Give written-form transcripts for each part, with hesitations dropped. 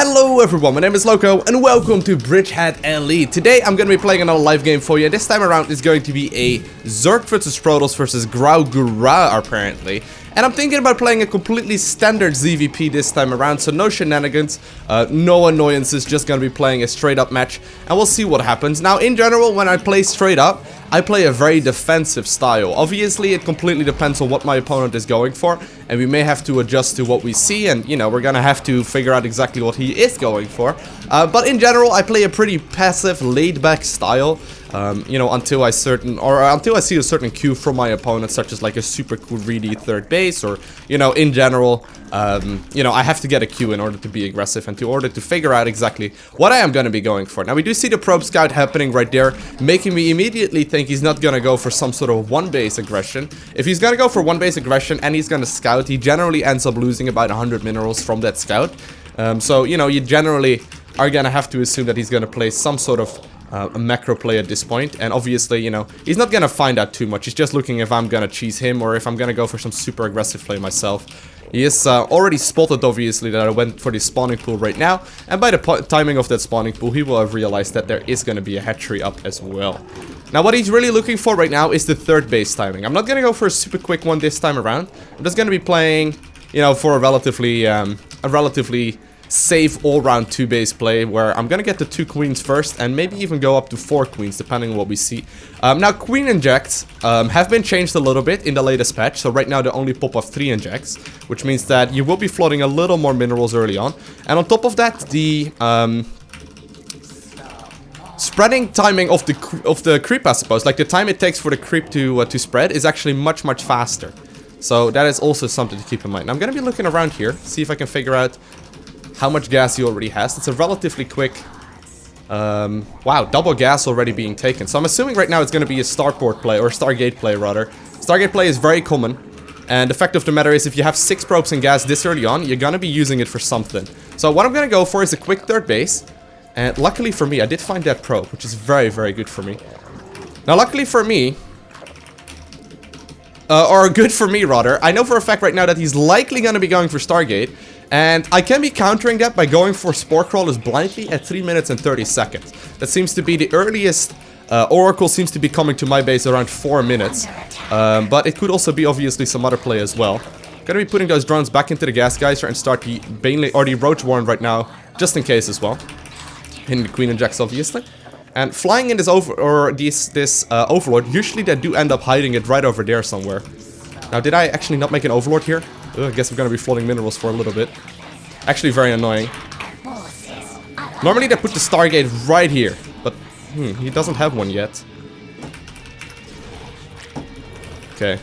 Hello everyone, my name is Loco and welcome to Bridgehead Elite. Today I'm going to be playing another live game for you. This time around it's going to be a Zerg versus Protoss versus Graugura apparently. And I'm thinking about playing a completely standard ZVP this time around, so no shenanigans, no annoyances, just gonna be playing a straight up match, and we'll see what happens. Now, in general, when I play straight up, I play a very defensive style. Obviously, it completely depends on what my opponent is going for, and we may have to adjust to what we see, and, you know, we're gonna have to figure out exactly what he is going for. But in general, I play a pretty passive, laid-back style. You know, until I see a certain cue from my opponent, such as like a super greedy third base, or, you know, in general, you know, I have to get a cue in order to be aggressive and in order to figure out exactly what I am going to be going for. Now, we do see the probe scout happening right there, making me immediately think he's not going to go for some sort of one base aggression. If he's going to go for one base aggression and he's going to scout, he generally ends up losing about 100 minerals from that scout. So, you know, you generally are going to have to assume that he's going to play some sort of a macro play at this point, and obviously, you know, he's not gonna find out too much. He's just looking if I'm gonna cheese him or if I'm gonna go for some super aggressive play myself. He is already spotted, obviously, that I went for the spawning pool right now, and by the timing of that spawning pool, he will have realized that there is gonna be a hatchery up as well. Now, what he's really looking for right now is the third base timing. I'm not gonna go for a super quick one this time around. I'm just gonna be playing, you know, for a relatively safe all-round two-base play, where I'm gonna get the 2 queens first and maybe even go up to 4 queens depending on what we see. Now, queen injects have been changed a little bit in the latest patch, so right now they only pop off 3 injects, which means that you will be flooding a little more minerals early on. And on top of that, the spreading timing of the creep, I suppose, like the time it takes for the creep to spread, is actually much faster. So that is also something to keep in mind. Now, I'm gonna be looking around here, see if I can figure out how much gas he already has. It's a relatively quick, wow, double gas already being taken. So I'm assuming right now it's going to be a starport play, or Stargate play rather. Stargate play is very common, and the fact of the matter is, if you have 6 probes in gas this early on, you're going to be using it for something. So what I'm going to go for is a quick third base, and luckily for me, I did find that probe, which is very good for me. Now, luckily for me, or good for me rather, I know for a fact right now that he's likely going to be going for Stargate. And I can be countering that by going for Spore Crawlers blindly at 3 minutes and 30 seconds. That seems to be the earliest. Oracle seems to be coming to my base around 4 minutes. But it could also be obviously some other play as well. Gonna be putting those drones back into the gas geyser and start the Baneley or the Roach Warren right now, just in case as well. Hitting the Queen Injects obviously. And flying in this Overlord, usually they do end up hiding it right over there somewhere. Now, did I actually not make an Overlord here? I guess I'm gonna be flooding minerals for a little bit. Actually, very annoying. Normally they put the Stargate right here, but he doesn't have one yet. Okay.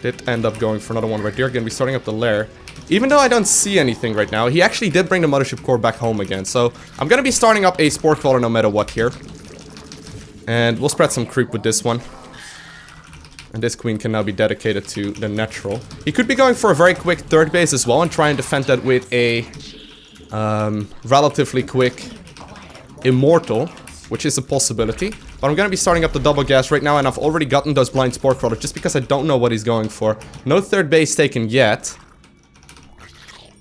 Did end up going for another one right there. Gonna be starting up the lair. Even though I don't see anything right now, he actually did bring the mothership core back home again. So I'm gonna be starting up a Spore Crawler no matter what here. And we'll spread some creep with this one. And this queen can now be dedicated to the natural. He could be going for a very quick third base as well and try and defend that with a relatively quick immortal, which is a possibility. But I'm going to be starting up the double gas right now, and I've already gotten those blind Spore Crawlers just because I don't know what he's going for. No third base taken yet.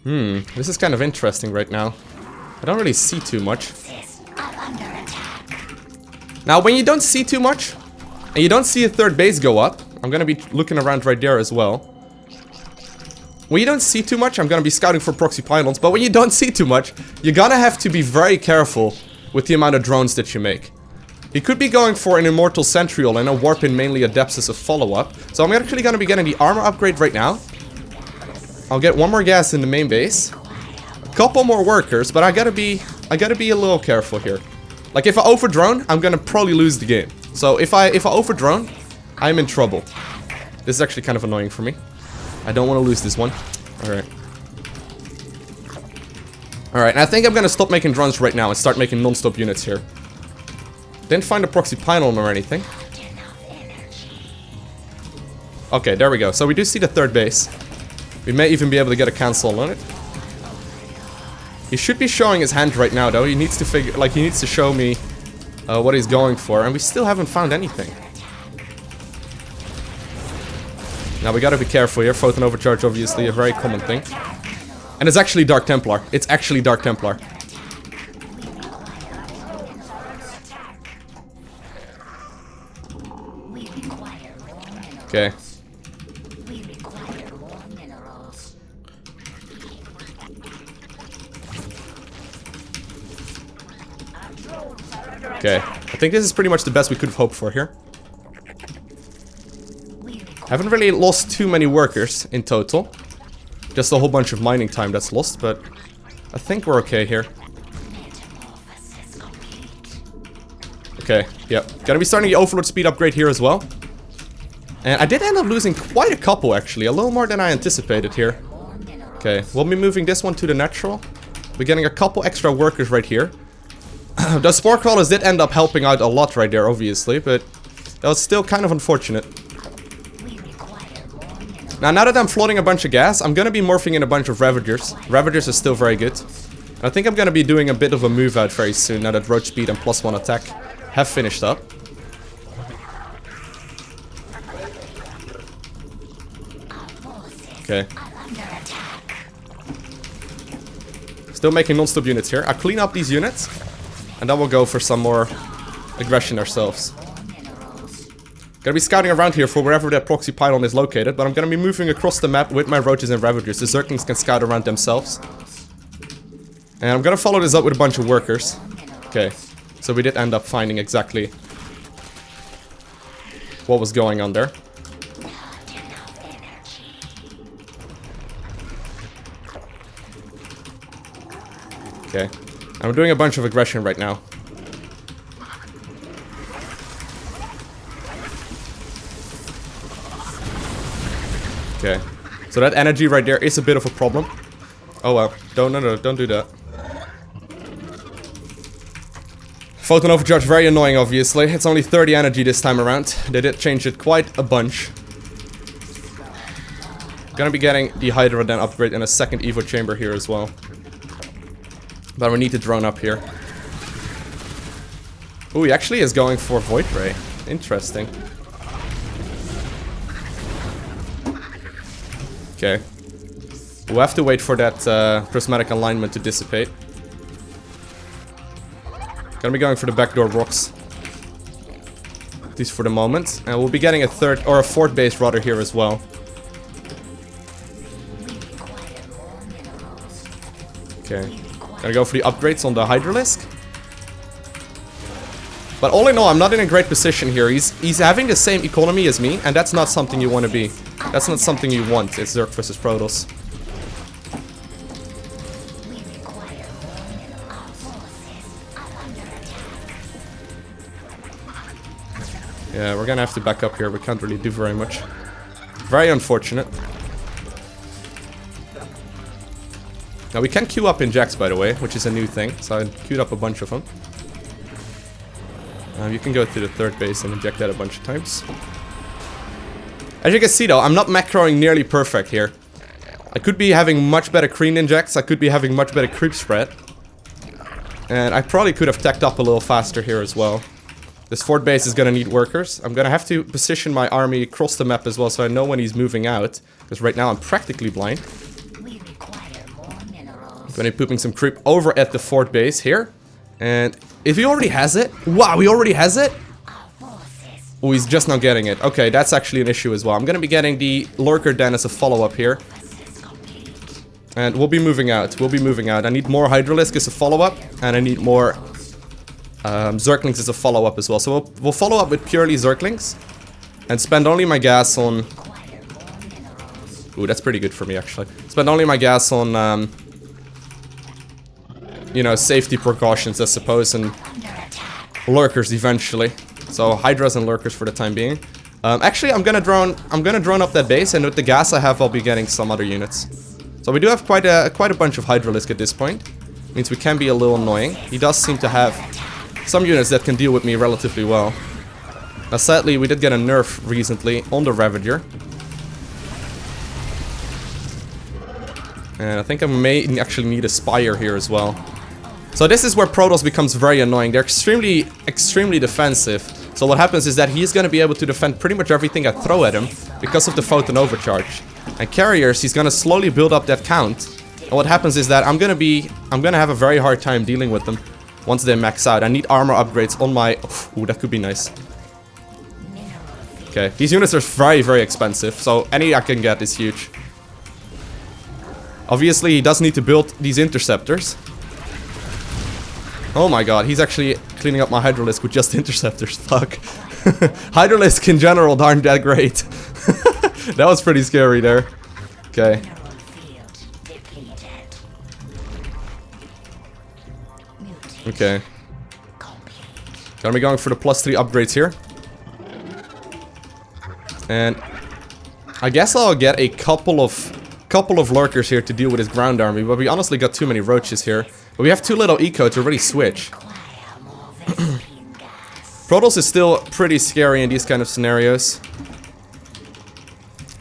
This is kind of interesting right now. I don't really see too much. Now, when you don't see too much, and you don't see a third base go up, I'm gonna be looking around right there as well. When you don't see too much, I'm gonna be scouting for proxy pylons, but when you don't see too much, you're gonna have to be very careful with the amount of drones that you make. He could be going for an Immortal Centriole and a warp in mainly Adepts as a follow-up. So I'm actually gonna be getting the armor upgrade right now. I'll get 1 more gas in the main base. A couple more workers, but I gotta be a little careful here. Like, if I over-drone, I'm gonna probably lose the game. So if I over-drone, I'm in trouble. This is actually kind of annoying for me. I don't want to lose this one. Alright. Alright, I think I'm gonna stop making drones right now and start making non-stop units here. Didn't find a proxy pylon or anything. Okay, there we go. So we do see the third base. We may even be able to get a cancel on it. He should be showing his hand right now, though. He needs to show me what he's going for, and we still haven't found anything. Now we gotta be careful here. Photon overcharge, obviously, a very common thing. And it's actually Dark Templar. It's actually Dark Templar. Okay. Okay. I think this is pretty much the best we could have hoped for here. Haven't really lost too many workers in total. Just a whole bunch of mining time that's lost, but I think we're okay here. Okay, yep. Gonna be starting the Overlord speed upgrade here as well. And I did end up losing quite a couple, actually. A little more than I anticipated here. Okay, we'll be moving this one to the natural. We're getting a couple extra workers right here. The spore crawlers did end up helping out a lot right there, obviously, but that was still kind of unfortunate. Now that I'm floating a bunch of gas, I'm gonna be morphing in a bunch of Ravagers. Ravagers are still very good. I think I'm gonna be doing a bit of a move out very soon, now that roach speed and +1 attack have finished up. Okay. Still making non-stop units here. I'll clean up these units, and then we'll go for some more aggression ourselves. Gonna be scouting around here for wherever that proxy pylon is located, but I'm gonna be moving across the map with my roaches and Ravagers. The Zerglings can scout around themselves. And I'm gonna follow this up with a bunch of workers. Okay, so we did end up finding exactly what was going on there. Okay, I'm doing a bunch of aggression right now. Okay, so that energy right there is a bit of a problem. Oh well, don't do that. Photon overcharge, very annoying obviously. It's only 30 energy this time around. They did change it quite a bunch. Gonna be getting the Hydra then upgrade in a second Evo chamber here as well. But we need to drone up here. Oh, he actually is going for Void Ray. Interesting. Okay. We'll have to wait for that prismatic alignment to dissipate. Gonna be going for the backdoor rocks. At least for the moment. And we'll be getting a third, or a fourth base rather here as well. Okay. Gonna go for the upgrades on the Hydralisk. But all in all, I'm not in a great position here. He's having the same economy as me, and that's not something you want to be. That's not something you want. It's Zerg versus Protoss. Yeah, we're gonna have to back up here. We can't really do very much. Very unfortunate. Now we can queue up injects, by the way, which is a new thing. So I queued up a bunch of them. You can go to the third base and inject that a bunch of times. As you can see though, I'm not macroing nearly perfect here. I could be having much better green injects, I could be having much better creep spread. And I probably could have tacked up a little faster here as well. This fourth base is gonna need workers. I'm gonna have to position my army across the map as well so I know when he's moving out. Because right now I'm practically blind. Gonna be pooping some creep over at the fourth base here. And if he already has it... Wow, he already has it? Oh, he's just not getting it. Okay, that's actually an issue as well. I'm gonna be getting the Lurker then as a follow-up here. And we'll be moving out. We'll be moving out. I need more Hydralisk as a follow-up. And I need more Zerglings as a follow-up as well. So we'll follow up with purely Zerglings. And spend only my gas on... Ooh, that's pretty good for me, actually. Spend only my gas on... you know, safety precautions, I suppose, and lurkers eventually. So Hydras and lurkers for the time being. Actually, I'm gonna drone up that base, and with the gas I have, I'll be getting some other units. So we do have quite a bunch of Hydralisk at this point. Means we can be a little annoying. He does seem to have some units that can deal with me relatively well. Now, sadly, we did get a nerf recently on the Ravager. And I think I may actually need a Spire here as well. So this is where Protoss becomes very annoying. They're extremely defensive. So what happens is that he's going to be able to defend pretty much everything I throw at him because of the Photon Overcharge. And Carriers, he's going to slowly build up that count And what happens is that I'm gonna have a very hard time dealing with them once they max out. I need armor upgrades on my... Ooh, that could be nice. Okay, these units are very, very expensive, so any I can get is huge. Obviously, he does need to build these interceptors. Oh my god, he's actually cleaning up my Hydralisk with just interceptors. Fuck. Hydralisk in general aren't that great. That was pretty scary there. Okay. Okay. Gonna be going for the +3 upgrades here. And I guess I'll get a couple of lurkers here to deal with his ground army, but we honestly got too many roaches here. But we have too little eco to really switch. Protoss is still pretty scary in these kind of scenarios.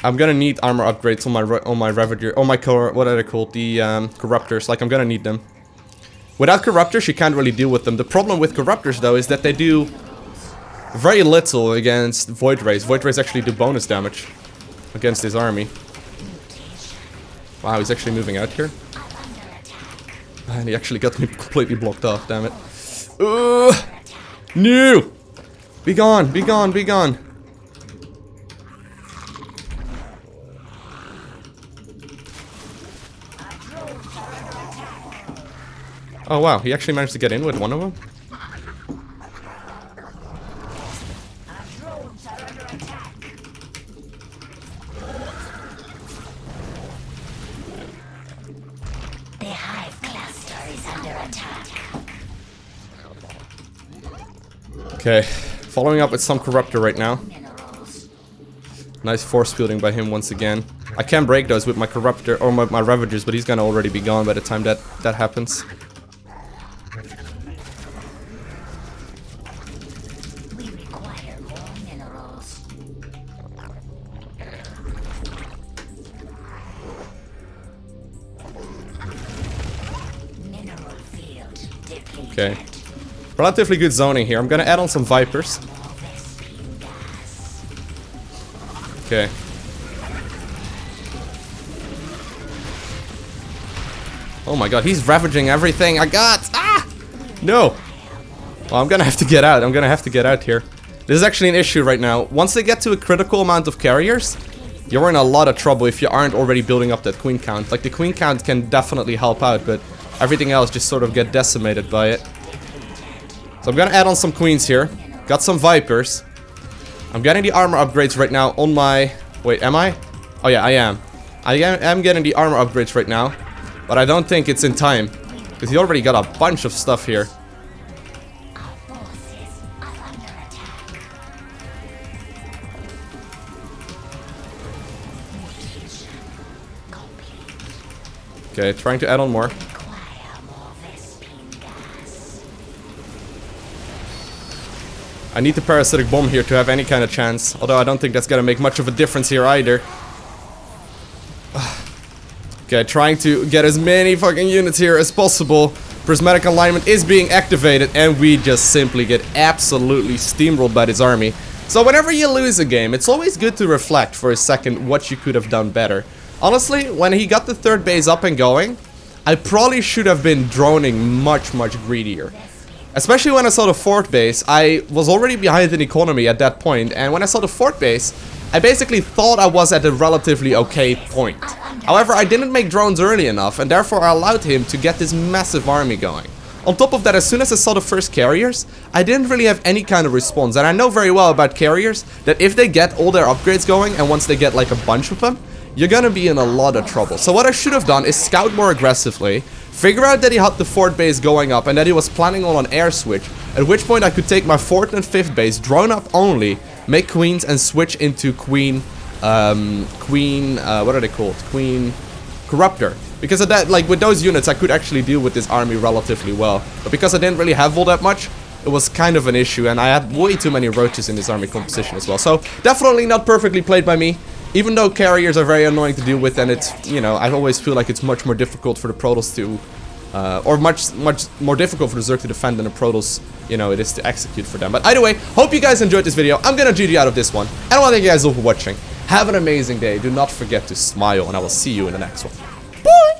I'm gonna need armor upgrades on my Ravager, what are they called? The Corruptors. Like, I'm gonna need them. Without Corruptors, you can't really deal with them. The problem with Corruptors, though, is that they do very little against Void Rays. Void Rays actually do bonus damage against his army. Wow, he's actually moving out here. And he actually got me completely blocked off, damn it. No! Be gone, be gone, be gone. Oh wow, he actually managed to get in with one of them. The hive cluster is under attack. Okay, following up with some Corruptor right now. Nice force fielding by him once again. I can break those with my Corruptor or my Ravagers, but he's gonna already be gone by the time that happens. We require more minerals. Mineral field depleted. Okay. Relatively good zoning here. I'm gonna add on some Vipers. Okay. Oh my god, he's ravaging everything I got! Ah! No! Well, I'm gonna have to get out. I'm gonna have to get out here. This is actually an issue right now. Once they get to a critical amount of carriers, you're in a lot of trouble if you aren't already building up that queen count. Like, the queen count can definitely help out, but everything else just sort of get decimated by it. So I'm gonna add on some queens here. Got some Vipers. I'm getting the armor upgrades right now on my... Wait, am I? Oh yeah, I am. I am getting the armor upgrades right now. But I don't think it's in time. Because he already got a bunch of stuff here. Okay, trying to add on more. I need the parasitic bomb here to have any kind of chance. Although I don't think that's gonna make much of a difference here either. Okay, trying to get as many fucking units here as possible. Prismatic alignment is being activated, and we just simply get absolutely steamrolled by this army. So whenever you lose a game, it's always good to reflect for a second what you could have done better. Honestly, when he got the third base up and going, I probably should have been droning much greedier. Especially when I saw the fourth base. I was already behind in economy at that point, and when I saw the fourth base, I basically thought I was at a relatively okay point. However, I didn't make drones early enough, and therefore I allowed him to get this massive army going. On top of that, as soon as I saw the first carriers, I didn't really have any kind of response, and I know very well about carriers that if they get all their upgrades going, and once they get like a bunch of them, you're gonna be in a lot of trouble. So what I should have done is scout more aggressively, figure out that he had the fourth base going up and that he was planning on an air switch, at which point I could take my fourth and fifth base, drone up only, make queens and switch into queen, what are they called? Queen Corruptor. Because of that, like with those units, I could actually deal with this army relatively well. But because I didn't really have all that much, it was kind of an issue, and I had way too many roaches in this army composition as well. So definitely not perfectly played by me. Even though carriers are very annoying to deal with, and it's, you know, I always feel like it's much more difficult for the Protoss to, or much more difficult for the Zerg to defend than the Protoss, you know, it is to execute for them. But either way, hope you guys enjoyed this video. I'm gonna GG out of this one, and I want to thank you guys all for watching. Have an amazing day. Do not forget to smile, and I will see you in the next one. Bye!